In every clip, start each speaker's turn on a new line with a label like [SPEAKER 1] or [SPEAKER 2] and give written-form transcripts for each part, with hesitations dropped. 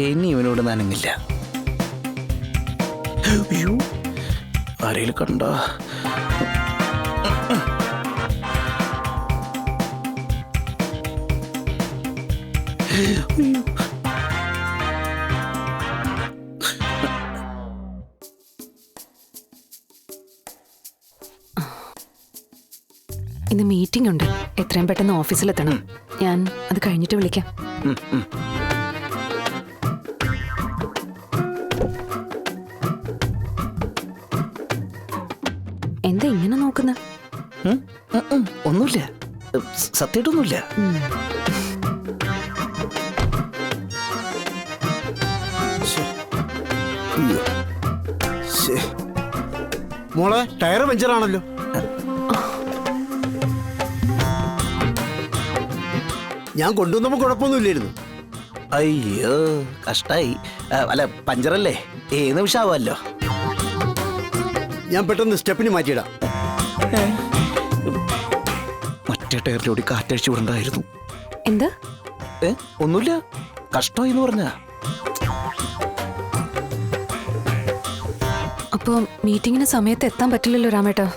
[SPEAKER 1] ഇനി ഇവനോട് നനങ്ങില്ല. അയ്യോ, ആരെങ്കിലും കണ്ട
[SPEAKER 2] ഇന്ന് മീറ്റിംഗ് ഉണ്ട്. എത്രയും പെട്ടെന്ന് ഓഫീസിലെത്തണം. ഞാൻ അത് കഴിഞ്ഞിട്ട് വിളിക്കാം. എന്താ ഇങ്ങനെ നോക്കുന്ന?
[SPEAKER 1] ഒന്നുമില്ല, സത്യമായിട്ടൊന്നുമില്ല.
[SPEAKER 3] മോളെ, ടയർ പഞ്ചറാണല്ലോ. ഞാൻ കൊണ്ടുവന്നപ്പോ കുഴപ്പമൊന്നുമില്ലായിരുന്നു.
[SPEAKER 1] അയ്യോ, കഷ്ടായി. അല്ല, പഞ്ചറല്ലേ, ഏത് നിമിഷമാവല്ലോ.
[SPEAKER 3] ഞാൻ പെട്ടെന്ന് സ്റ്റെപ്പിന് മാറ്റിയിടാം.
[SPEAKER 1] മറ്റേ ടയറിലൂടെ കാറ്റഴിച്ചു വിടണ്ടായിരുന്നു.
[SPEAKER 2] എന്താ?
[SPEAKER 1] ഒന്നുമില്ല, കഷ്ടമായി എന്ന് പറഞ്ഞ.
[SPEAKER 2] അപ്പൊ മീറ്റിങ്ങിന് സമയത്ത് എത്താൻ പറ്റില്ലല്ലോ രാമേട്ടാ.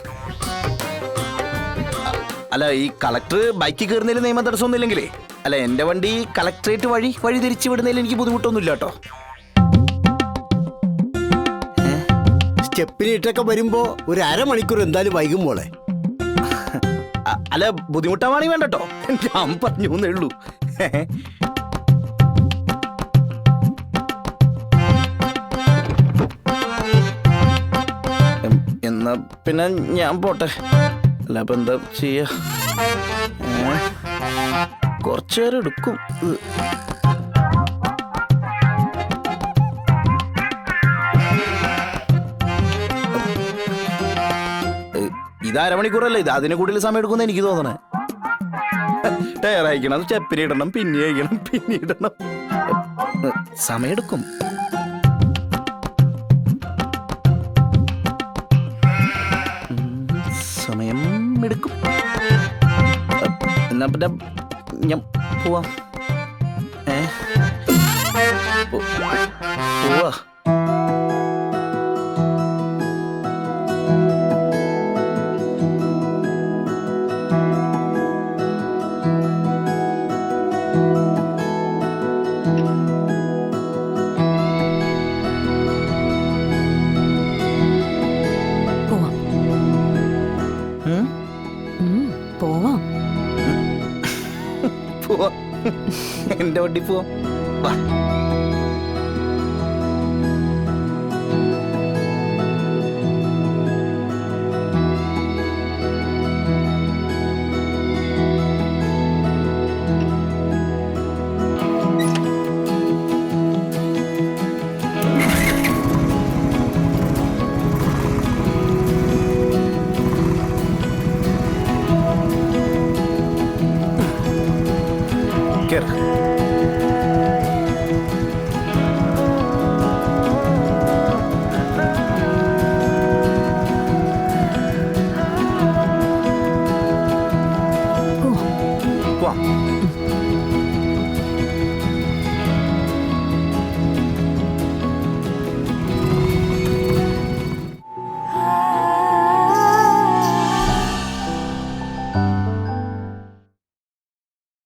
[SPEAKER 1] അല്ല, ഈ കളക്ടർ ബൈക്കിൽ കയറുന്നതിൽ നിയമ തടസ്സമൊന്നുമില്ലെങ്കിലേ, അല്ല എന്റെ വണ്ടി കളക്ടറേറ്റ് വഴി തിരിച്ചു വിടുന്നതിൽ എനിക്ക് ബുദ്ധിമുട്ടൊന്നുമില്ല കേട്ടോ.
[SPEAKER 3] സ്റ്റെപ്പിന് ഇട്ടൊക്കെ വരുമ്പോ ഒരു അരമണിക്കൂർ എന്തായാലും വൈകും മോളെ.
[SPEAKER 1] അല്ല, ബുദ്ധിമുട്ടാവാണെങ്കിൽ വേണ്ട കേട്ടോ, ഞാൻ പറഞ്ഞു എന്നേ ഉള്ളൂ. എന്നാ പിന്നെ ഞാൻ പോട്ടെ. അല്ല, അപ്പൊ എന്താ ചെയ്യാ? കുറച്ചു നേരം എടുക്കും. ഇത് അരമണിക്കൂറല്ലേ, ഇത് അതിന് കൂടുതൽ സമയം എടുക്കുമെന്ന് എനിക്ക് തോന്നണേ. ടയർ അയക്കണം, സ്റ്റെപ്പിന് ഇടണം, പിന്നെ അയക്കണം, പിന്നെ ഇടണം. സമയെടുക്കും. സമയം എടുക്കും. എന്നാ പിന്നെ ഞാൻ പോവാം. പോവാ.
[SPEAKER 2] പോവാം.
[SPEAKER 1] എന്റെ വണ്ടി പോവാം.